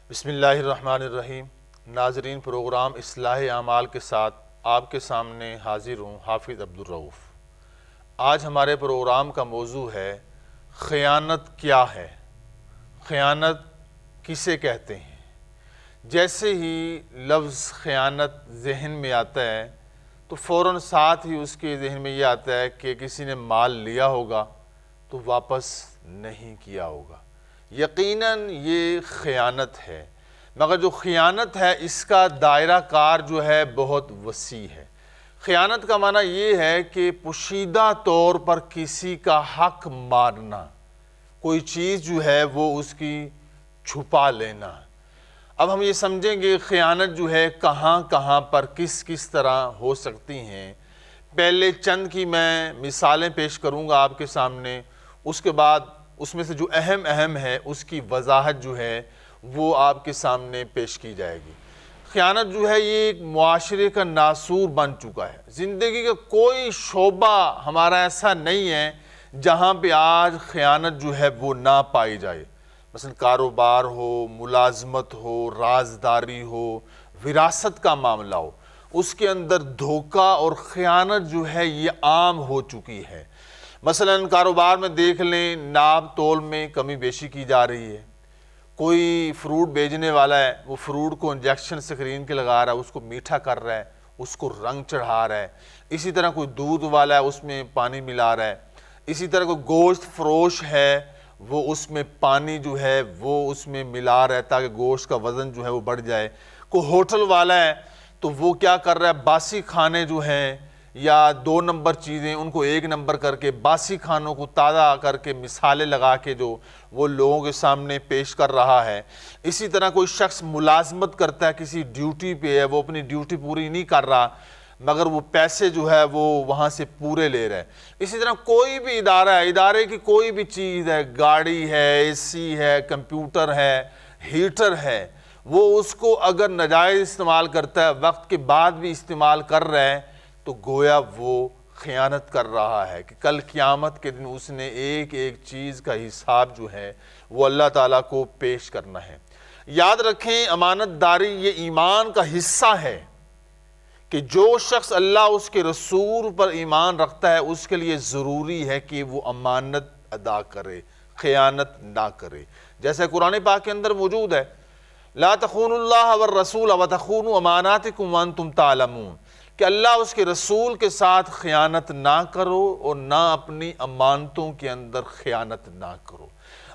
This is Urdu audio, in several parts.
بسم اللہ الرحمن الرحیم۔ ناظرین، پروگرام اصلاح اعمال کے ساتھ آپ کے سامنے حاضر ہوں، حافظ عبدالرؤف۔ آج ہمارے پروگرام کا موضوع ہے خیانت کیا ہے، خیانت کسے کہتے ہیں۔ جیسے ہی لفظ خیانت ذہن میں آتا ہے تو فوراً ساتھ ہی اس کے ذہن میں یہ آتا ہے کہ کسی نے مال لیا ہوگا تو واپس نہیں کیا ہوگا۔ یقیناً یہ خیانت ہے، مگر جو خیانت ہے اس کا دائرہ کار جو ہے بہت وسیع ہے۔ خیانت کا معنی یہ ہے کہ پوشیدہ طور پر کسی کا حق مارنا، کوئی چیز جو ہے وہ اس کی چھپا لینا۔ اب ہم یہ سمجھیں گے خیانت جو ہے کہاں کہاں پر کس طرح ہو سکتی ہیں۔ پہلے چند کی میں مثالیں پیش کروں گا آپ کے سامنے، اس کے بعد اس میں سے جو اہم ہے اس کی وضاحت جو ہے وہ آپ کے سامنے پیش کی جائے گی۔ خیانت جو ہے یہ ایک معاشرے کا ناسور بن چکا ہے۔ زندگی کا کوئی شعبہ ہمارا ایسا نہیں ہے جہاں پہ آج خیانت جو ہے وہ نہ پائی جائے۔ مثلا کاروبار ہو، ملازمت ہو، رازداری ہو، وراثت کا معاملہ ہو، اس کے اندر دھوکہ اور خیانت جو ہے یہ عام ہو چکی ہے۔ مثلا کاروبار میں دیکھ لیں، ناب تول میں کمی بیشی کی جا رہی ہے۔ کوئی فروٹ بیچنے والا ہے، وہ فروٹ کو انجیکشن سکرین کے لگا رہا ہے، اس کو میٹھا کر رہا ہے، اس کو رنگ چڑھا رہا ہے۔ اسی طرح کوئی دودھ والا ہے، اس میں پانی ملا رہا ہے۔ اسی طرح کوئی گوشت فروش ہے، وہ اس میں پانی جو ہے وہ اس میں ملا رہا ہے تاکہ گوشت کا وزن جو ہے وہ بڑھ جائے۔ کوئی ہوٹل والا ہے تو وہ کیا کر رہا ہے، باسی کھانے جو ہیں یا 2 نمبر چیزیں ان کو 1 نمبر کر کے باسی کھانوں کو تازہ کر کے مثالیں لگا کے جو وہ لوگوں کے سامنے پیش کر رہا ہے۔ اسی طرح کوئی شخص ملازمت کرتا ہے، کسی ڈیوٹی پہ ہے، وہ اپنی ڈیوٹی پوری نہیں کر رہا مگر وہ پیسے جو ہے وہ وہاں سے پورے لے رہا ہے۔ اسی طرح کوئی بھی ادارہ ہے، ادارے کی کوئی بھی چیز ہے، گاڑی ہے، اے سی ہے، کمپیوٹر ہے، ہیٹر ہے، وہ اس کو اگر ناجائز استعمال کرتا ہے، وقت کے بعد بھی استعمال کر رہا ہے تو گویا وہ خیانت کر رہا ہے کہ کل قیامت کے دن اس نے ایک چیز کا حساب جو ہے وہ اللہ تعالیٰ کو پیش کرنا ہے۔ یاد رکھیں، امانت داری یہ ایمان کا حصہ ہے کہ جو شخص اللہ اس کے رسول پر ایمان رکھتا ہے اس کے لیے ضروری ہے کہ وہ امانت ادا کرے، خیانت نہ کرے۔ جیسے قرآن پاک کے اندر موجود ہے، لا تخونوا اللہ والرسول وتخونوا اماناتکم وانتم تعلمون، کہ اللہ اس کے رسول کے ساتھ خیانت نہ کرو اور نہ اپنی امانتوں کے اندر خیانت نہ کرو۔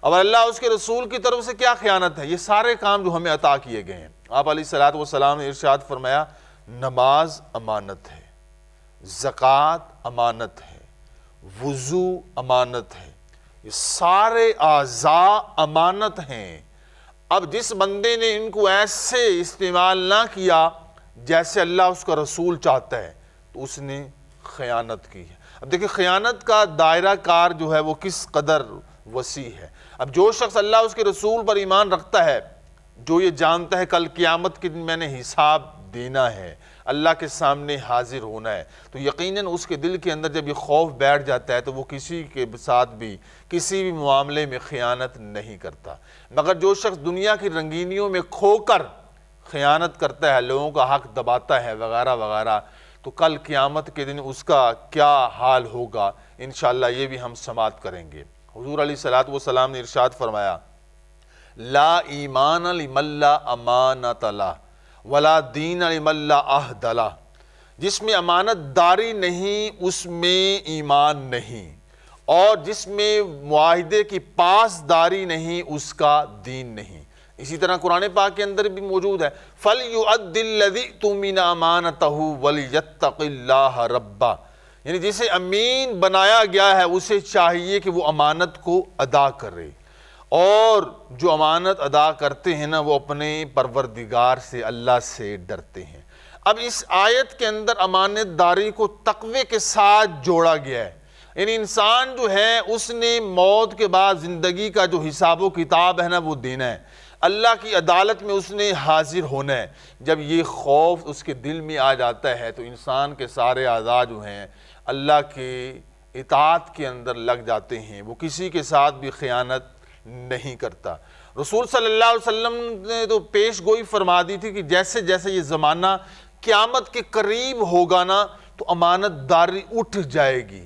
اب اللہ اس کے رسول کی طرف سے کیا خیانت ہے؟ یہ سارے کام جو ہمیں عطا کیے گئے ہیں۔ آپ علیہ السلام نے ارشاد فرمایا، نماز امانت ہے، زکوٰۃ امانت ہے، وضو امانت ہے، یہ سارے اعضاء امانت ہیں۔ اب جس بندے نے ان کو ایسے استعمال نہ کیا جیسے اللہ اس کا رسول چاہتا ہے تو اس نے خیانت کی ہے۔ اب دیکھیں خیانت کا دائرہ کار جو ہے وہ کس قدر وسیع ہے۔ اب جو شخص اللہ اس کے رسول پر ایمان رکھتا ہے، جو یہ جانتا ہے کل قیامت کے دن میں نے حساب دینا ہے، اللہ کے سامنے حاضر ہونا ہے، تو یقیناً اس کے دل کے اندر جب یہ خوف بیٹھ جاتا ہے تو وہ کسی کے ساتھ بھی کسی بھی معاملے میں خیانت نہیں کرتا۔ مگر جو شخص دنیا کی رنگینیوں میں کھو کر خیانت کرتا ہے، لوگوں کا حق دباتا ہے وغیرہ وغیرہ، تو کل قیامت کے دن اس کا کیا حال ہوگا انشاءاللہ یہ بھی ہم سماعت کریں گے۔ حضور علیہ السلام نے ارشاد فرمایا، لا ایمان لمن لا امانت لہ ولا دین لمن لا عہد لہ، جس میں امانت داری نہیں اس میں ایمان نہیں، اور جس میں معاہدے کی پاسداری نہیں اس کا دین نہیں۔ اسی طرح قرآن پاک کے اندر بھی موجود ہے، فَلْيُؤَدِّ الَّذِي اؤْتُمِنَ أَمَانَتَهُ وَلْيَتَّقِ اللَّهَ رَبَّهُ، یعنی جسے امین بنایا گیا ہے اسے چاہیے کہ وہ امانت کو ادا کرے، اور جو امانت ادا کرتے ہیں نا وہ اپنے پروردگار سے، اللہ سے ڈرتے ہیں۔ اب اس آیت کے اندر امانت داری کو تقوی کے ساتھ جوڑا گیا ہے، یعنی انسان جو ہے اس نے موت کے بعد زندگی کا جو حساب و کتاب ہے نا وہ دینا ہے، اللہ کی عدالت میں اس نے حاضر ہونا ہے۔ جب یہ خوف اس کے دل میں آ جاتا ہے تو انسان کے سارے اعضاء جو ہیں اللہ کے اطاعت کے اندر لگ جاتے ہیں، وہ کسی کے ساتھ بھی خیانت نہیں کرتا۔ رسول صلی اللہ علیہ وسلم نے تو پیش گوئی فرما دی تھی کہ جیسے جیسے یہ زمانہ قیامت کے قریب ہوگا نا تو امانت داری اٹھ جائے گی،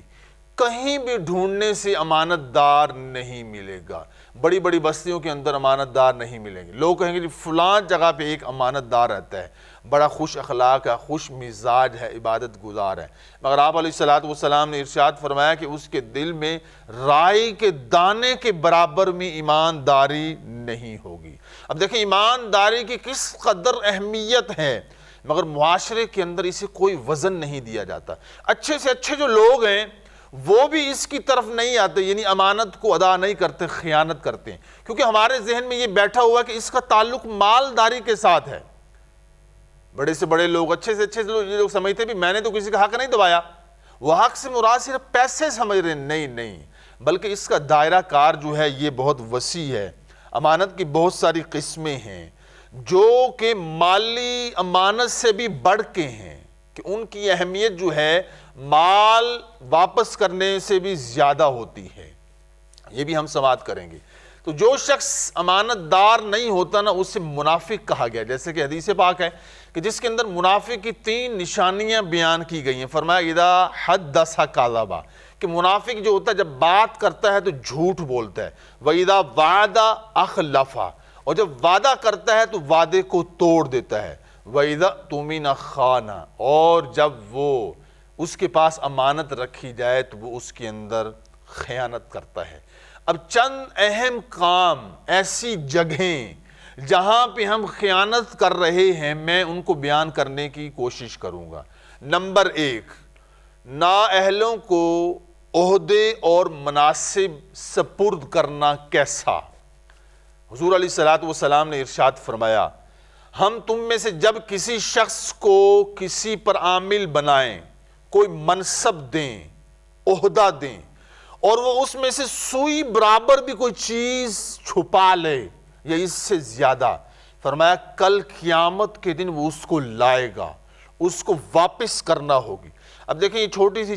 کہیں بھی ڈھونڈنے سے امانت دار نہیں ملے گا، بڑی بڑی بستیوں کے اندر امانت دار نہیں ملیں گے، لوگ کہیں گے جی فلاں جگہ پہ ایک امانت دار رہتا ہے، بڑا خوش اخلاق ہے، خوش مزاج ہے، عبادت گزار ہے، مگر آپ علیہ السلام نے ارشاد فرمایا کہ اس کے دل میں رائی کے دانے کے برابر میں ایمانداری نہیں ہوگی۔ اب دیکھیں ایمانداری کی کس قدر اہمیت ہے، مگر معاشرے کے اندر اسے کوئی وزن نہیں دیا جاتا۔ اچھے سے اچھے جو لوگ ہیں وہ بھی اس کی طرف نہیں آتے، یعنی امانت کو ادا نہیں کرتے، خیانت کرتے ہیں، کیونکہ ہمارے ذہن میں یہ بیٹھا ہوا کہ اس کا تعلق مالداری کے ساتھ ہے۔ بڑے سے بڑے لوگ، اچھے سے اچھے لوگ سمجھتے بھی میں نے تو کسی کا حق نہیں دبایا، وہ حق سے مراد صرف پیسے سمجھ رہے ہیں، نہیں، بلکہ اس کا دائرہ کار جو ہے یہ بہت وسیع ہے۔ امانت کی بہت ساری قسمیں ہیں جو کہ مالی امانت سے بھی بڑھ کے ہیں، کہ ان کی اہمیت جو ہے مال واپس کرنے سے بھی زیادہ ہوتی ہے، یہ بھی ہم سماعت کریں گے۔ تو جو شخص امانت دار نہیں ہوتا نا اسے منافق کہا گیا، جیسے کہ حدیث پاک ہے کہ جس کے اندر منافق کی 3 نشانیاں بیان کی گئی ہیں۔ فرمایا اذا حدث کذب، کہ منافق جو ہوتا ہے جب بات کرتا ہے تو جھوٹ بولتا ہے، واذا وعد اخلف، اور جب وعدہ کرتا ہے تو وعدے کو توڑ دیتا ہے، واذا اؤتمن خان، اور جب وہ اس کے پاس امانت رکھی جائے تو وہ اس کے اندر خیانت کرتا ہے۔ اب چند اہم کام، ایسی جگہیں جہاں پہ ہم خیانت کر رہے ہیں، میں ان کو بیان کرنے کی کوشش کروں گا۔ نمبر 1، نااہلوں کو عہدے اور مناصب سپرد کرنا کیسا؟ حضور علیہ السلام نے ارشاد فرمایا ہم تم میں سے جب کسی شخص کو کسی پر عامل بنائیں، کوئی منصب دیں، عہدہ دیں، اور وہ اس میں سے سوئی برابر بھی کوئی چیز چھپا لے یا اس سے زیادہ، فرمایا کل قیامت کے دن وہ اس کو لائے گا، اس کو واپس کرنا ہوگی۔ اب دیکھیں یہ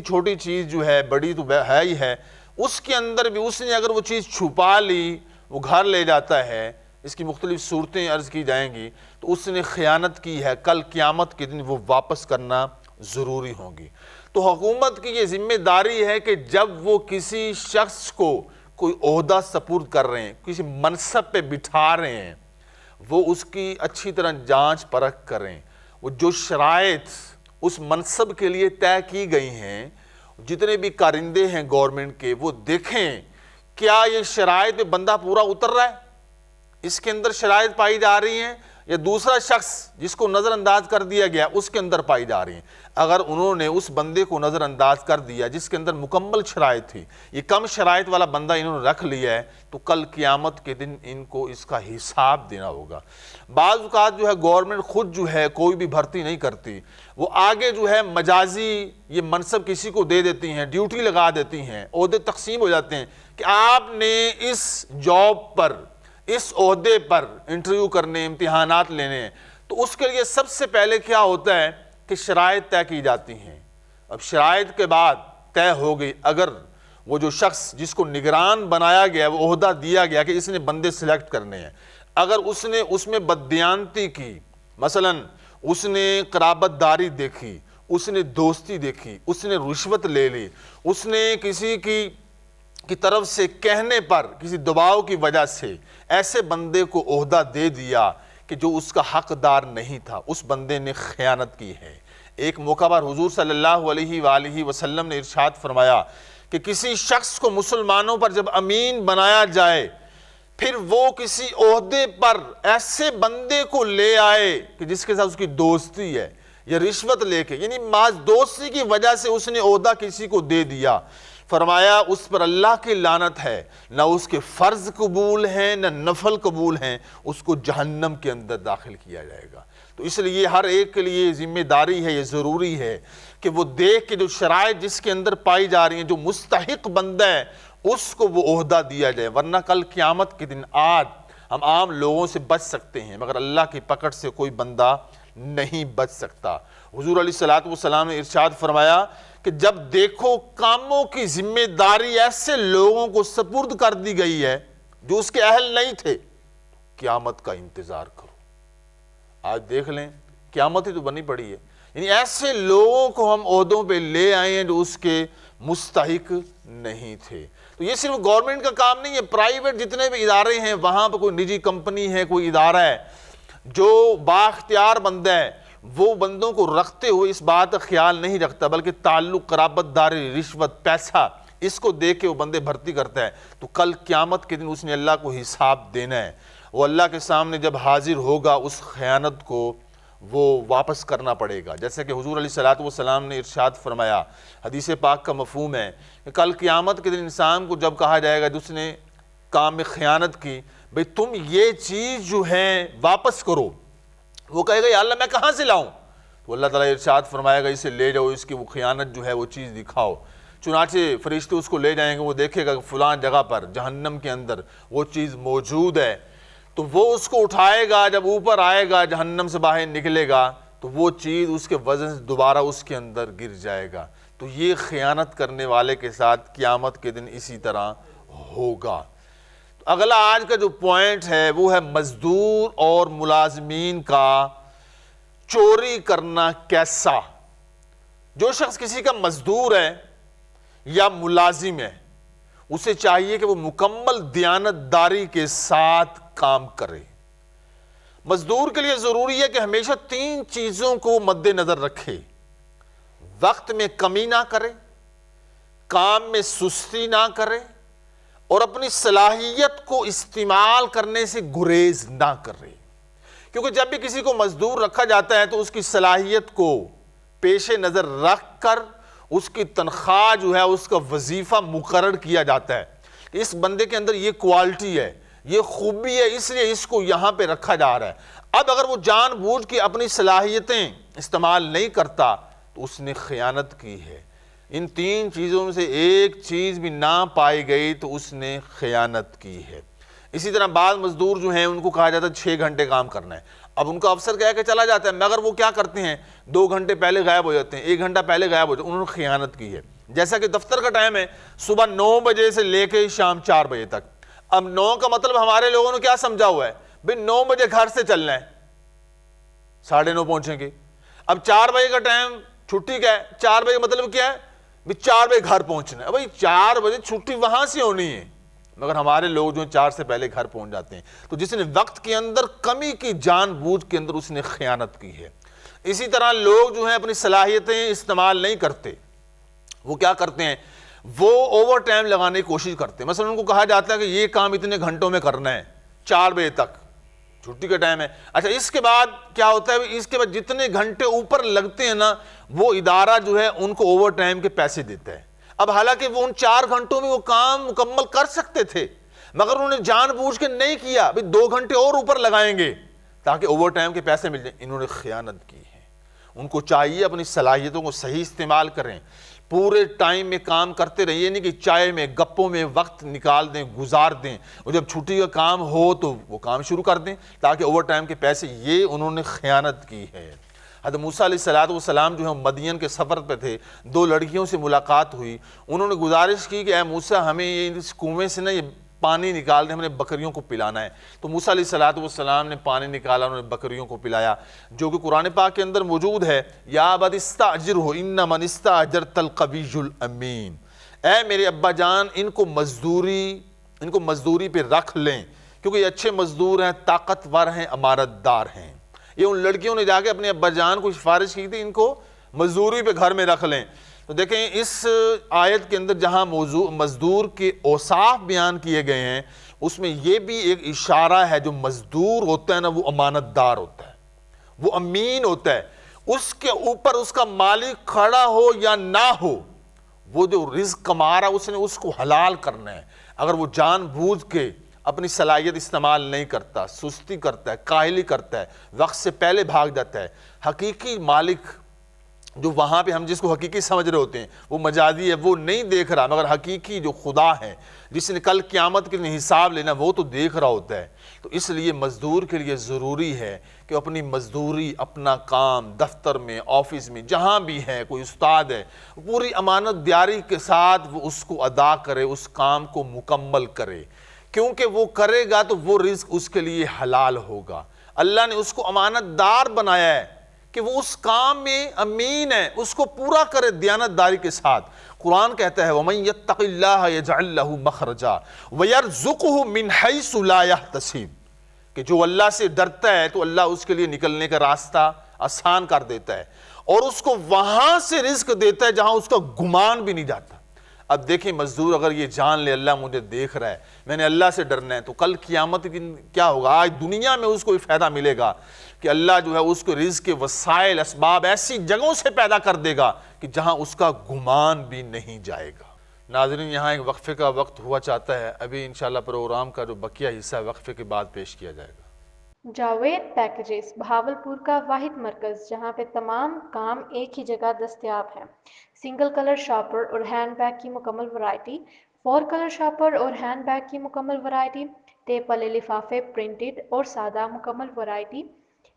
چھوٹی چیز جو ہے، بڑی تو ہے ہی ہے، اس کے اندر بھی اس نے اگر وہ چیز چھپا لی، وہ گھر لے جاتا ہے، اس کی مختلف صورتیں عرض کی جائیں گی، تو اس نے خیانت کی ہے، کل قیامت کے دن وہ واپس کرنا ضروری ہوگی۔ تو حکومت کی یہ ذمہ داری ہے کہ جب وہ کسی شخص کو کوئی عہدہ سپرد کر رہے ہیں، کسی منصب پہ بٹھا رہے ہیں، وہ اس کی اچھی طرح جانچ پرکھ کریں، وہ جو شرائط اس منصب کے لیے طے کی گئی ہیں، جتنے بھی کارندے ہیں گورنمنٹ کے، وہ دیکھیں کیا یہ شرائط پہ بندہ پورا اتر رہا ہے، اس کے اندر شرائط پائی جا رہی ہیں، یا دوسرا شخص جس کو نظر انداز کر دیا گیا اس کے اندر پائی جا رہی ہیں۔ اگر انہوں نے اس بندے کو نظر انداز کر دیا جس کے اندر مکمل شرائط تھی، یہ کم شرائط والا بندہ انہوں نے رکھ لیا ہے، تو کل قیامت کے دن ان کو اس کا حساب دینا ہوگا۔ بعض اوقات جو ہے گورنمنٹ خود جو ہے کوئی بھی بھرتی نہیں کرتی، وہ آگے جو ہے مجازی یہ منصب کسی کو دے دیتی ہیں، ڈیوٹی لگا دیتی ہیں، عہدے تقسیم ہو جاتے ہیں کہ آپ نے اس جاب پر، اس عہدے پر انٹرویو کرنے، امتحانات لینے ہیں، تو اس کے لیے سب سے پہلے کیا ہوتا ہے کہ شرائط طے کی جاتی ہیں۔ اب شرائط کے بعد طے ہو گئی، اگر وہ جو شخص جس کو نگران بنایا گیا، وہ عہدہ دیا گیا کہ اس نے بندے سلیکٹ کرنے ہیں، اگر اس نے اس میں بددیانتی کی، مثلا اس نے قرابت داری دیکھی، اس نے دوستی دیکھی، اس نے رشوت لے لی، اس نے کسی کی طرف سے کہنے پر، کسی دباؤ کی وجہ سے ایسے بندے کو عہدہ دے دیا کہ جو اس کا حقدار نہیں تھا، اس بندے نے خیانت کی ہے۔ ایک موقع پر حضور صلی اللہ علیہ وآلہ وسلم نے ارشاد فرمایا کہ کسی شخص کو مسلمانوں پر جب امین بنایا جائے، پھر وہ کسی عہدے پر ایسے بندے کو لے آئے کہ جس کے ساتھ اس کی دوستی ہے، یا رشوت لے کے، یعنی محض دوستی کی وجہ سے اس نے عہدہ کسی کو دے دیا، فرمایا اس پر اللہ کی لعنت ہے، نہ اس کے فرض قبول ہیں نہ نفل قبول ہیں، اس کو جہنم کے اندر داخل کیا جائے گا۔ تو اس لیے ہر ایک کے لیے ذمہ داری ہے، یہ ضروری ہے کہ وہ دیکھ کے جو شرائط جس کے اندر پائی جا رہی ہیں، جو مستحق بندہ ہے اس کو وہ عہدہ دیا جائے، ورنہ کل قیامت کے دن آج ہم عام لوگوں سے بچ سکتے ہیں مگر اللہ کی پکڑ سے کوئی بندہ نہیں بچ سکتا۔ حضور علیہ السلام نے ارشاد فرمایا کہ جب دیکھو کاموں کی ذمہ داری ایسے لوگوں کو سپرد کر دی گئی ہے جو اس کے اہل نہیں تھے، قیامت کا انتظار کرو۔ آج دیکھ لیں قیامت ہی تو بنی پڑی ہے، یعنی ایسے لوگوں کو ہم عہدوں پہ لے آئے ہیں جو اس کے مستحق نہیں تھے۔ تو یہ صرف گورنمنٹ کا کام نہیں ہے، پرائیویٹ جتنے بھی ادارے ہیں، وہاں پہ کوئی نجی کمپنی ہے، کوئی ادارہ ہے جو بااختیار بندہ ہے، وہ بندوں کو رکھتے ہوئے اس بات کا خیال نہیں رکھتا، بلکہ تعلق، قرابت داری، رشوت، پیسہ، اس کو دیکھ کے وہ بندے بھرتی کرتا ہے، تو کل قیامت کے دن اس نے اللہ کو حساب دینا ہے۔ وہ اللہ کے سامنے جب حاضر ہوگا، اس خیانت کو وہ واپس کرنا پڑے گا۔ جیسے کہ حضور علیہ السلام نے ارشاد فرمایا، حدیث پاک کا مفہوم ہے کہ کل قیامت کے دن انسان کو جب کہا جائے گا جس نے کام میں خیانت کی، بھئی تم یہ چیز جو ہے واپس کرو، وہ کہے گا یا اللہ میں کہاں سے لاؤں؟ تو اللہ تعالیٰ ارشاد فرمائے گا اسے لے جاؤ، اس کی وہ خیانت جو ہے وہ چیز دکھاؤ۔ چنانچہ فرشتے اس کو لے جائیں گے، وہ دیکھے گا کہ فلاں جگہ پر جہنم کے اندر وہ چیز موجود ہے، تو وہ اس کو اٹھائے گا، جب اوپر آئے گا جہنم سے باہر نکلے گا تو وہ چیز اس کے وزن سے دوبارہ اس کے اندر گر جائے گا۔ تو یہ خیانت کرنے والے کے ساتھ قیامت کے دن اسی طرح ہوگا۔ اگلا آج کا جو پوائنٹ ہے وہ ہے مزدور اور ملازمین کا چوری کرنا کیسا۔ جو شخص کسی کا مزدور ہے یا ملازم ہے، اسے چاہیے کہ وہ مکمل دیانتداری کے ساتھ کام کرے۔ مزدور کے لیے ضروری ہے کہ ہمیشہ 3 چیزوں کو مد نظر رکھے: وقت میں کمی نہ کرے، کام میں سستی نہ کرے، اور اپنی صلاحیت کو استعمال کرنے سے گریز نہ کرے۔ کیونکہ جب بھی کسی کو مزدور رکھا جاتا ہے تو اس کی صلاحیت کو پیش نظر رکھ کر اس کی تنخواہ جو ہے، اس کا وظیفہ مقرر کیا جاتا ہے کہ اس بندے کے اندر یہ کوالٹی ہے، یہ خوبی ہے، اس لیے اس کو یہاں پہ رکھا جا رہا ہے۔ اب اگر وہ جان بوجھ کے اپنی صلاحیتیں استعمال نہیں کرتا تو اس نے خیانت کی ہے۔ ان 3 چیزوں میں سے ایک چیز بھی نہ پائی گئی تو اس نے خیانت کی ہے۔ اسی طرح بعض مزدور جو ہیں ان کو کہا جاتا ہے 6 گھنٹے کام کرنا ہے، اب ان کا افسر کہہ کے چلا جاتا ہے، مگر وہ کیا کرتے ہیں 2 گھنٹے پہلے غائب ہو جاتے ہیں، 1 گھنٹہ پہلے غائب ہو جاتے ہیں، انہوں نے خیانت کی ہے۔ جیسا کہ دفتر کا ٹائم ہے صبح 9 بجے سے لے کے شام 4 بجے تک، اب 9 کا مطلب ہمارے لوگوں نے کیا سمجھا ہوا ہے، بھئی 9 بجے گھر سے چلنا ہے، 9:30 پہنچیں گے۔ اب 4 بجے کا ٹائم چھٹی کا ہے، 4 بجے کا مطلب کیا ہے، بھئی 4 بجے گھر پہنچنا ہے۔ بھئی 4 بجے چھٹی وہاں سے ہونی ہے، مگر ہمارے لوگ جو 4 سے پہلے گھر پہنچ جاتے ہیں۔ تو جس نے وقت کے اندر کمی کی، جان بوجھ کے اندر اس نے خیانت کی ہے۔ اسی طرح لوگ جو ہیں اپنی صلاحیتیں استعمال نہیں کرتے، وہ کیا کرتے ہیں، وہ اوور ٹائم لگانے کی کوشش کرتے ہیں۔ مثلا ان کو کہا جاتا ہے کہ یہ کام اتنے گھنٹوں میں کرنا ہے، 4 بجے تک چھٹی کا ٹائم ہے۔ اچھا اس کے بعد کیا ہوتا ہے، اس کے بعد جتنے گھنٹے اوپر لگتے ہیں نا، وہ ادارہ جو ہے ان کو اوور ٹائم کے پیسے دیتا ہے۔ اب حالانکہ وہ ان 4 گھنٹوں میں وہ کام مکمل کر سکتے تھے، مگر انہوں نے جان بوجھ کے نہیں کیا، 2 گھنٹے اور اوپر لگائیں گے تاکہ اوور ٹائم کے پیسے مل جائیں۔ انہوں نے خیانت کی ہے۔ ان کو چاہیے اپنی صلاحیتوں کو صحیح استعمال کریں، پورے ٹائم میں کام کرتے رہیے، نہیں کہ چائے میں گپوں میں وقت نکال دیں، گزار دیں، اور جب چھٹی کا کام ہو تو وہ کام شروع کر دیں تاکہ اوور ٹائم کے پیسے۔ یہ انہوں نے خیانت کی ہے۔ حضرت موسیٰ علیہ السلام جو ہے مدین کے سفر پہ تھے، 2 لڑکیوں سے ملاقات ہوئی، انہوں نے گزارش کی کہ اے موسیٰ ہمیں یہ اس کنویں سے نا یہ پانی نکال دیں، ہم نے بکریوں کو پلانا ہے۔ تو موسیٰ علیہ السلام نے پانی نکالا، انہوں نے بکریوں کو پلایا، جو کہ قرآن پاک کے اندر موجود ہے، یا ابت استاجرہ ان من استاجرت القوی الامین، اے میرے ابا جان ان کو مزدوری پہ رکھ لیں، کیونکہ یہ اچھے مزدور ہیں، طاقتور ہیں، امانت دار ہیں۔ یہ ان لڑکیوں نے جا کے اپنے ابا جان کو سفارش کی تھی ان کو مزدوری پہ گھر میں رکھ لیں۔ تو دیکھیں اس آیت کے اندر جہاں مزدور کے اوصاف بیان کیے گئے ہیں، اس میں یہ بھی ایک اشارہ ہے، جو مزدور ہوتا ہے نا وہ امانت دار ہوتا ہے، وہ امین ہوتا ہے، اس کے اوپر اس کا مالک کھڑا ہو یا نہ ہو، وہ جو رزق کما رہا اس نے اس کو حلال کرنا ہے۔ اگر وہ جان بوجھ کے اپنی صلاحیت استعمال نہیں کرتا، سستی کرتا ہے، کاہلی کرتا ہے، وقت سے پہلے بھاگ جاتا ہے، حقیقی مالک جو وہاں پہ ہم جس کو حقیقی سمجھ رہے ہوتے ہیں وہ مجازی ہے، وہ نہیں دیکھ رہا، مگر حقیقی جو خدا ہے جس نے کل قیامت کے لیے حساب لینا وہ تو دیکھ رہا ہوتا ہے۔ تو اس لیے مزدور کے لیے ضروری ہے کہ اپنی مزدوری، اپنا کام دفتر میں، آفس میں، جہاں بھی ہے، کوئی استاد ہے، پوری امانت داری کے ساتھ وہ اس کو ادا کرے، اس کام کو مکمل کرے۔ کیونکہ وہ کرے گا تو وہ رزق اس کے لیے حلال ہوگا۔ اللہ نے اس کو امانت دار بنایا ہے کہ وہ اس کام میں امین ہے، اس کو پورا کرے دیانت داری کے ساتھ۔ قرآن کہتا ہے وَمَن يَتَّقِ اللَّهَ يَجْعَلْ لَهُ مَخْرَجًا وَيَرْزُقْهُ مِنْ حَيْثُ لَا يَحْتَسِبُ کہ جو اللہ سے ڈرتا ہے تو اللہ اس کے لیے نکلنے کا راستہ آسان کر دیتا ہے اور اس کو وہاں سے رزق دیتا ہے جہاں اس کا گمان بھی نہیں جاتا۔ اب دیکھیں مزدور اگر یہ جان لے اللہ مجھے دیکھ رہا ہے، میں نے اللہ سے ڈرنا ہے، تو کل قیامت کے دن کیا ہوگا؟ آج دنیا میں اس کو فائدہ ملے گا کہ اللہ جو ہے اس کو رزق کے وسائل اسباب ایسی جگہوں سے پیدا کر دے گا کہ جہاں اس کا گمان بھی نہیں جائے گا۔ ناظرین یہاں ایک وقفے کا وقت ہوا چاہتا ہے، ابھی انشاءاللہ پروگرام کا جو بقیہ حصہ وقفے کے بعد پیش کیا جائے گا۔ جاوید پیکیجز بہاولپور کا واحد مرکز جہاں پہ تمام کام ایک ہی جگہ دستیاب ہیں۔ سنگل کلر شاپر اور ہینڈ بیگ کی مکمل ورائٹی، 4 کلر شاپر اور ہینڈ بیگ کی مکمل ورائٹی، ٹیپ والے لفافے پرنٹڈ اور سادہ مکمل ورائٹی،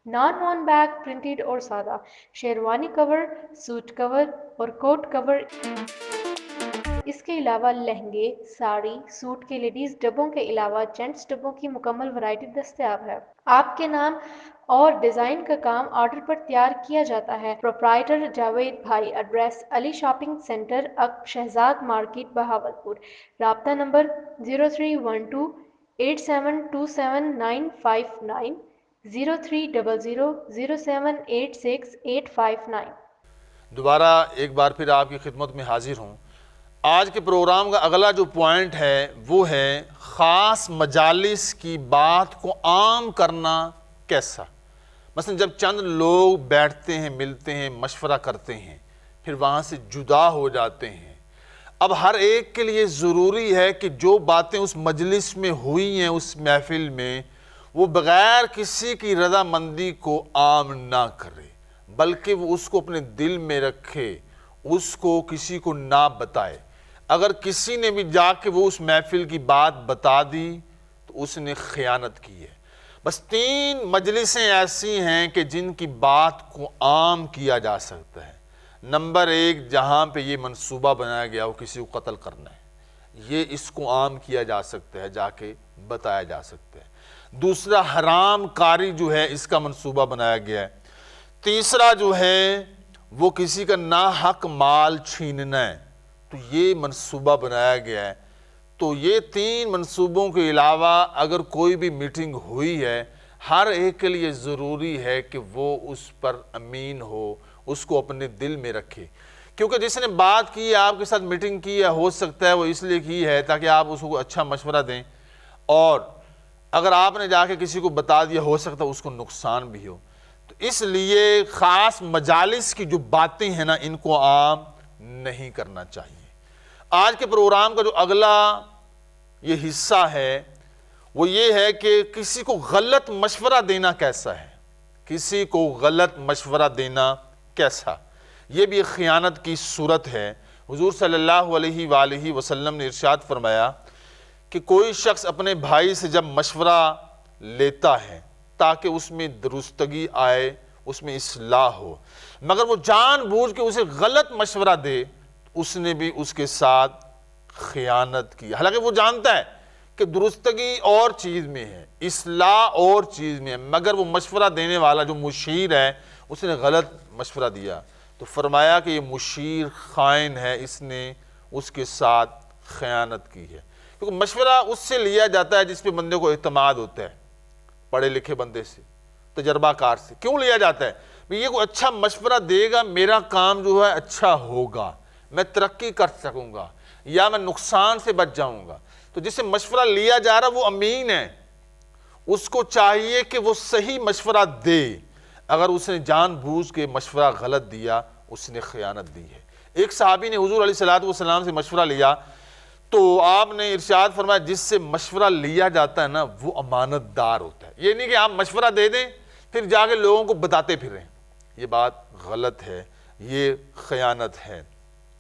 نان بیگ پرنٹڈ اور سادہ، شیروانی کور، سوٹ کور اور کوٹ کور۔ اس کے علاوہ لہنگے، ساڑی، سوٹ کے لیڈیز ڈبوں کے علاوہ جینٹس ڈبوں کی مکمل ورائٹی دستیاب ہے۔ آپ کے نام اور ڈیزائن کا کام آرڈر پر تیار کیا جاتا ہے۔ پروپرائٹر جاوید بھائی، address Ali shopping centre, Shehzad market, Bahawalpur. رابطہ نمبر 0312 8727 0300 0786 859۔ دوبارہ ایک بار پھر آپ کی خدمت میں حاضر ہوں۔ آج کے پروگرام کا اگلا جو پوائنٹ ہے وہ ہے خاص مجالس کی بات کو عام کرنا کیسا۔ مثلا جب چند لوگ بیٹھتے ہیں، ملتے ہیں، مشورہ کرتے ہیں، پھر وہاں سے جدا ہو جاتے ہیں، اب ہر ایک کے لیے ضروری ہے کہ جو باتیں اس مجلس میں ہوئی ہیں، اس محفل میں، وہ بغیر کسی کی رضامندی کو عام نہ کرے، بلکہ وہ اس کو اپنے دل میں رکھے، اس کو کسی کو نہ بتائے۔ اگر کسی نے بھی جا کے وہ اس محفل کی بات بتا دی تو اس نے خیانت کی ہے۔ بس 3 مجلسیں ایسی ہیں کہ جن کی بات کو عام کیا جا سکتا ہے۔ نمبر 1، جہاں پہ یہ منصوبہ بنایا گیا وہ کسی کو قتل کرنا ہے، یہ اس کو عام کیا جا سکتا ہے، جا کے بتایا جا سکتا ہے۔ دوسرا، حرام کاری جو ہے اس کا منصوبہ بنایا گیا ہے۔ تیسرا جو ہے وہ کسی کا ناحق مال چھیننا ہے، تو یہ منصوبہ بنایا گیا ہے۔ تو یہ 3 منصوبوں کے علاوہ اگر کوئی بھی میٹنگ ہوئی ہے، ہر ایک کے لیے ضروری ہے کہ وہ اس پر امین ہو، اس کو اپنے دل میں رکھے، کیونکہ جس نے بات کی ہے، آپ کے ساتھ میٹنگ کی ہے، ہو سکتا ہے وہ اس لیے کی ہے تاکہ آپ اس کو اچھا مشورہ دیں، اور اگر آپ نے جا کے کسی کو بتا دیا ہو سکتا ہے اس کو نقصان بھی ہو۔ تو اس لیے خاص مجالس کی جو باتیں ہیں نا، ان کو عام نہیں کرنا چاہیے۔ آج کے پروگرام کا جو اگلا یہ حصہ ہے وہ یہ ہے کہ کسی کو غلط مشورہ دینا کیسا ہے، کسی کو غلط مشورہ دینا کیسا، یہ بھی ایک خیانت کی صورت ہے۔ حضور صلی اللہ علیہ وآلہ وسلم نے ارشاد فرمایا کہ کوئی شخص اپنے بھائی سے جب مشورہ لیتا ہے تاکہ اس میں درستگی آئے، اس میں اصلاح ہو، مگر وہ جان بوجھ کے اسے غلط مشورہ دے، اس نے بھی اس کے ساتھ خیانت کی۔ حالانکہ وہ جانتا ہے کہ درستگی اور چیز میں ہے، اصلاح اور چیز میں ہے، مگر وہ مشورہ دینے والا جو مشیر ہے اس نے غلط مشورہ دیا، تو فرمایا کہ یہ مشیر خائن ہے، اس نے اس کے ساتھ خیانت کی ہے۔ کیونکہ مشورہ اس سے لیا جاتا ہے جس پہ بندے کو اعتماد ہوتا ہے، پڑھے لکھے بندے سے، تجربہ کار سے۔ کیوں لیا جاتا ہے؟ یہ کوئی اچھا مشورہ دے گا، میرا کام جو ہے اچھا ہوگا، میں ترقی کر سکوں گا، یا میں نقصان سے بچ جاؤں گا۔ تو جس سے مشورہ لیا جا رہا وہ امین ہے، اس کو چاہیے کہ وہ صحیح مشورہ دے۔ اگر اس نے جان بوجھ کے مشورہ غلط دیا، اس نے خیانت دی ہے۔ ایک صحابی نے حضور علیہ السلام سے مشورہ لیا، تو آپ نے ارشاد فرمایا جس سے مشورہ لیا جاتا ہے نا وہ امانت دار ہوتا ہے۔ یہ نہیں کہ آپ مشورہ دے دیں پھر جا کے لوگوں کو بتاتے پھر رہے ہیں، یہ بات غلط ہے، یہ خیانت ہے۔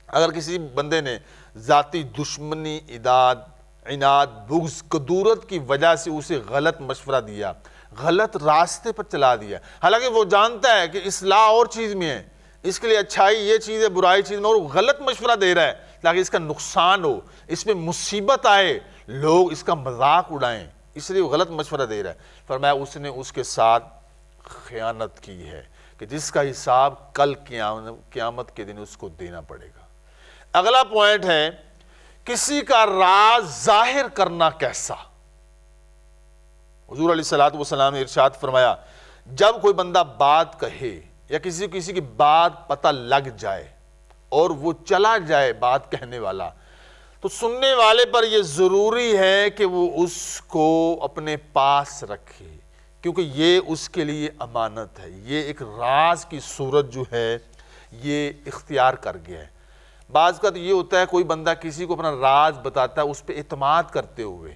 اگر کسی بندے نے ذاتی دشمنی، عناد، بغض، کدورت کی وجہ سے اسے غلط مشورہ دیا، غلط راستے پر چلا دیا، حالانکہ وہ جانتا ہے کہ اصلاح اور چیز میں ہے، اس کے لیے اچھائی یہ چیز ہے، برائی چیز میں، اور غلط مشورہ دے رہا ہے تاکہ اس کا نقصان ہو، اس میں مصیبت آئے، لوگ اس کا مذاق اڑائیں، اس لیے وہ غلط مشورہ دے رہا ہے۔ فرمایا اس نے اس کے ساتھ خیانت کی ہے کہ جس کا حساب کل قیامت کے دن اس کو دینا پڑے گا۔ اگلا پوائنٹ ہے کسی کا راز ظاہر کرنا کیسا۔ حضور علیہ الصلوۃ نے ارشاد فرمایا جب کوئی بندہ بات کہے یا کسی کی بات پتہ لگ جائے اور وہ چلا جائے بات کہنے والا، تو سننے والے پر یہ ضروری ہے کہ وہ اس کو اپنے پاس رکھے، کیونکہ یہ اس کے لیے امانت ہے۔ یہ ایک راز کی صورت جو ہے یہ اختیار کر گیا ہے۔ بعض کا تو یہ ہوتا ہے کوئی بندہ کسی کو اپنا راز بتاتا ہے اس پہ اعتماد کرتے ہوئے،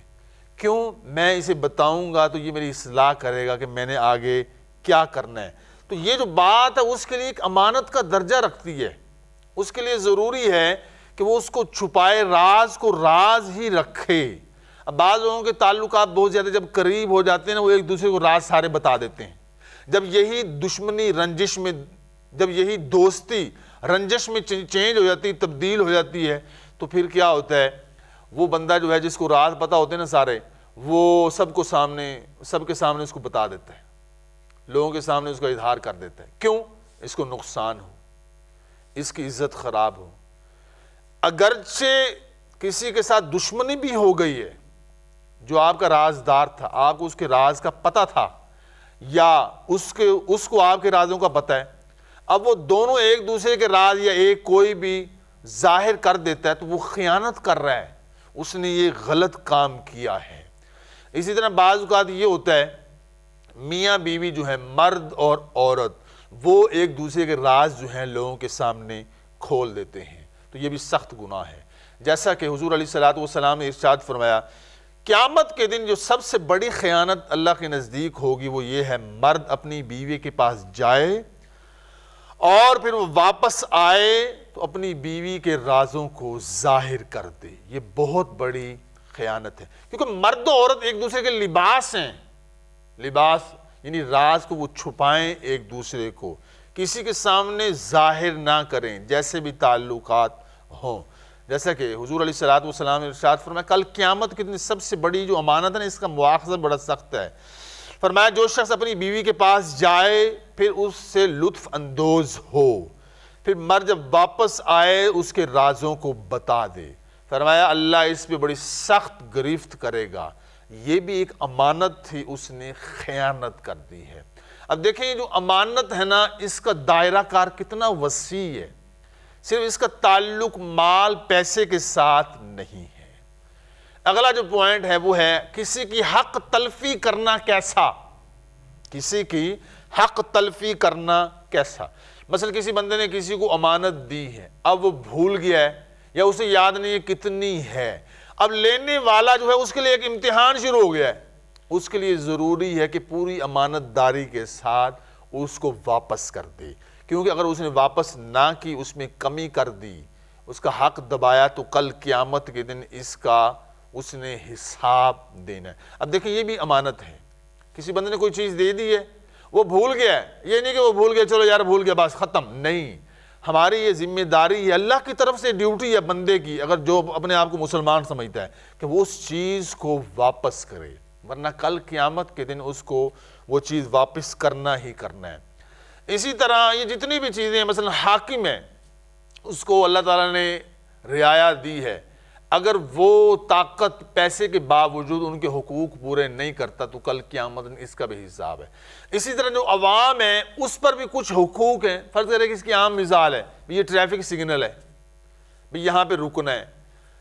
کیوں میں اسے بتاؤں گا تو یہ میری اصلاح کرے گا کہ میں نے آگے کیا کرنا ہے۔ تو یہ جو بات ہے اس کے لیے ایک امانت کا درجہ رکھتی ہے، اس کے لیے ضروری ہے کہ وہ اس کو چھپائے، راز کو راز ہی رکھے۔ اب بعض لوگوں کے تعلقات بہت زیادہ جب قریب ہو جاتے ہیں نا، وہ ایک دوسرے کو راز سارے بتا دیتے ہیں۔ جب یہی دشمنی رنجش میں، جب یہی دوستی رنجش میں چینج ہو جاتی، تبدیل ہو جاتی ہے، تو پھر کیا ہوتا ہے، وہ بندہ جو ہے جس کو راز پتا ہوتے ہیں نا سارے، وہ سب کے سامنے اس کو بتا دیتا ہے، لوگوں کے سامنے اس کو اظہار کر دیتا ہے۔ کیوں؟ اس کو نقصان ہو، اس کی عزت خراب ہو۔ اگرچہ کسی کے ساتھ دشمنی بھی ہو گئی ہے، جو آپ کا رازدار تھا، آپ کو اس کے راز کا پتہ تھا، یا اس کو آپ کے رازوں کا پتہ ہے، اب وہ دونوں ایک دوسرے کے راز یا ایک کوئی بھی ظاہر کر دیتا ہے تو وہ خیانت کر رہا ہے، اس نے یہ غلط کام کیا ہے۔ اسی طرح بعض اوقات یہ ہوتا ہے میاں بیوی جو ہے، مرد اور عورت، وہ ایک دوسرے کے راز جو ہیں لوگوں کے سامنے کھول دیتے ہیں، تو یہ بھی سخت گناہ ہے۔ جیسا کہ حضور علیہ الصلوۃ نے ارشاد فرمایا قیامت کے دن جو سب سے بڑی خیانت اللہ کے نزدیک ہوگی وہ یہ ہے مرد اپنی بیوی کے پاس جائے اور پھر وہ واپس آئے تو اپنی بیوی کے رازوں کو ظاہر کر دے۔ یہ بہت بڑی خیانت ہے، کیونکہ مرد و عورت ایک دوسرے کے لباس ہیں، لباس یعنی راز کو وہ چھپائیں، ایک دوسرے کو کسی کے سامنے ظاہر نہ کریں، جیسے بھی تعلقات ہوں۔ جیسا کہ حضور علیہ الصلوۃ نے ارشاد فرمایا کل قیامت کے دن سب سے بڑی جو امانت ہے نا، اس کا مواخذہ بڑا سخت ہے۔ فرمایا جو شخص اپنی بیوی کے پاس جائے پھر اس سے لطف اندوز ہو، پھر مر جب واپس آئے اس کے رازوں کو بتا دے، فرمایا اللہ اس پہ بڑی سخت گرفت کرے گا۔ یہ بھی ایک امانت تھی، اس نے خیانت کر دی ہے۔ اب دیکھیں یہ جو امانت ہے نا، اس کا دائرہ کار کتنا وسیع ہے، صرف اس کا تعلق مال پیسے کے ساتھ نہیں ہے۔ اگلا جو پوائنٹ ہے وہ ہے کسی کی حق تلفی کرنا کیسا، کسی کی حق تلفی کرنا کیسا۔ مثلا کسی بندے نے کسی کو امانت دی ہے، اب وہ بھول گیا ہے یا اسے یاد نہیں ہے کتنی ہے، اب لینے والا جو ہے اس کے لیے ایک امتحان شروع ہو گیا ہے، اس کے لیے ضروری ہے کہ پوری امانت داری کے ساتھ اس کو واپس کر دے، کیونکہ اگر اس نے واپس نہ کی، اس میں کمی کر دی، اس کا حق دبایا، تو کل قیامت کے دن اس نے حساب دینا ہے۔ اب دیکھیں یہ بھی امانت ہے، کسی بندے نے کوئی چیز دے دی ہے، وہ بھول گیا ہے، یہ نہیں کہ وہ بھول گیا چلو یار بھول گیا بس ختم، نہیں، ہماری یہ ذمہ داری ہے، اللہ کی طرف سے ڈیوٹی ہے بندے کی، اگر جو اپنے آپ کو مسلمان سمجھتا ہے، کہ وہ اس چیز کو واپس کرے، ورنہ کل قیامت کے دن اس کو وہ چیز واپس کرنا ہی کرنا ہے۔ اسی طرح یہ جتنی بھی چیزیں ہیں، مثلا حاکم ہے، اس کو اللہ تعالیٰ نے رعایت دی ہے، اگر وہ طاقت پیسے کے باوجود ان کے حقوق پورے نہیں کرتا تو کل قیامت اس کا بھی حساب ہے۔ اسی طرح جو عوام ہے اس پر بھی کچھ حقوق ہیں، فرض کریں کہ اس کی عام مثال ہے، یہ ٹریفک سگنل ہے، یہاں پہ رکنا ہے،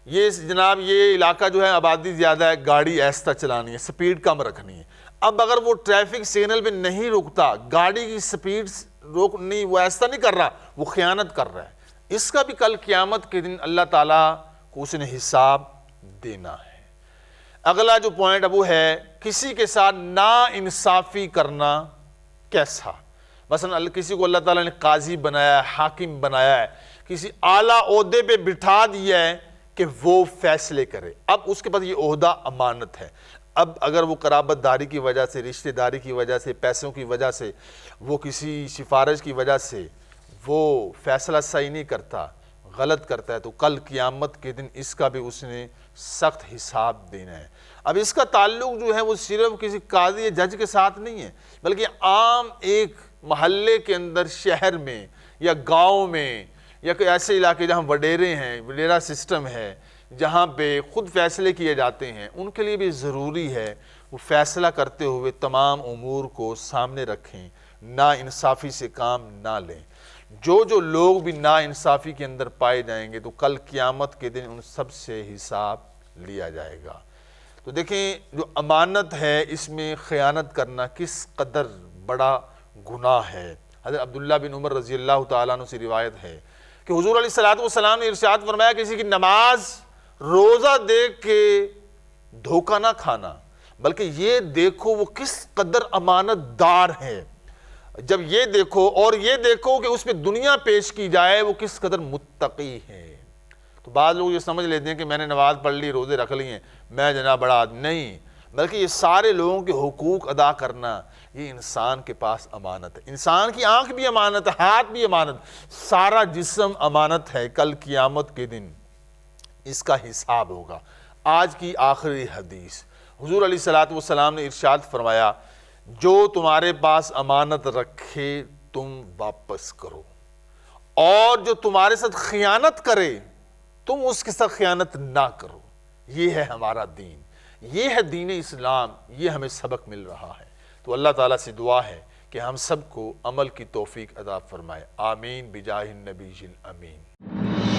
یہ جناب یہ علاقہ جو ہے آبادی زیادہ ہے، گاڑی ایستا چلانی ہے، سپیڈ کم رکھنی ہے۔ اب اگر وہ ٹریفک سگنل پہ نہیں رکتا، گاڑی کی سپیڈ نہیں، وہ ایسا نہیں کر رہا، وہ خیانت کر رہا ہے، اس کا بھی کل قیامت کے دن اللہ تعالیٰ کو اس نے حساب دینا ہے۔ اگلا جو پوائنٹ اب وہ ہے کسی کے ساتھ نا انصافی کرنا کیسا۔ مثلا کسی کو اللہ تعالیٰ نے قاضی بنایا ہے، حاکم بنایا ہے، کسی اعلیٰ عہدے پہ بٹھا دیا ہے کہ وہ فیصلے کرے، اب اس کے پاس یہ عہدہ امانت ہے، اب اگر وہ قرابت داری کی وجہ سے، رشتہ داری کی وجہ سے، پیسوں کی وجہ سے، وہ کسی سفارش کی وجہ سے وہ فیصلہ صحیح نہیں کرتا، غلط کرتا ہے تو کل قیامت کے دن اس کا بھی اس نے سخت حساب دینا ہے۔ اب اس کا تعلق جو ہے وہ صرف کسی قاضی یا جج کے ساتھ نہیں ہے، بلکہ عام ایک محلے کے اندر، شہر میں یا گاؤں میں یا کوئی ایسے علاقے جہاں وڈیرے ہیں، وڈیرا سسٹم ہے، جہاں پہ خود فیصلے کیے جاتے ہیں، ان کے لیے بھی ضروری ہے وہ فیصلہ کرتے ہوئے تمام امور کو سامنے رکھیں، نا انصافی سے کام نہ لیں۔ جو لوگ بھی نا انصافی کے اندر پائے جائیں گے تو کل قیامت کے دن ان سب سے حساب لیا جائے گا۔ تو دیکھیں جو امانت ہے اس میں خیانت کرنا کس قدر بڑا گناہ ہے۔ حضرت عبداللہ بن عمر رضی اللہ تعالیٰ عنہ سے روایت ہے کہ حضور علیہ السلام نے ارشاد فرمایا کسی کی نماز روزہ دیکھ کے دھوکہ نہ کھانا، بلکہ یہ دیکھو وہ کس قدر امانت دار ہے۔ جب یہ دیکھو اور یہ دیکھو کہ اس پہ دنیا پیش کی جائے وہ کس قدر متقی ہے۔ تو بعض لوگ یہ سمجھ لیتے ہیں کہ میں نے نماز پڑھ لی، روزے رکھ لی ہیں، میں جناب بڑا آدمی نہیں، بلکہ یہ سارے لوگوں کے حقوق ادا کرنا یہ انسان کے پاس امانت ہے۔ انسان کی آنکھ بھی امانت ہے، ہاتھ بھی امانت، سارا جسم امانت ہے۔ کل قیامت کے دن اس کا حساب ہوگا۔ آج کی آخری حدیث، حضور علیہ السلام نے ارشاد فرمایا جو تمہارے پاس امانت رکھے تم واپس کرو، اور جو تمہارے ساتھ خیانت کرے تم اس کے ساتھ خیانت نہ کرو۔ یہ ہے ہمارا دین، یہ ہے دین اسلام، یہ ہمیں سبق مل رہا ہے۔ تو اللہ تعالیٰ سے دعا ہے کہ ہم سب کو عمل کی توفیق عطا فرمائے۔ آمین بجاہ النبی الامین۔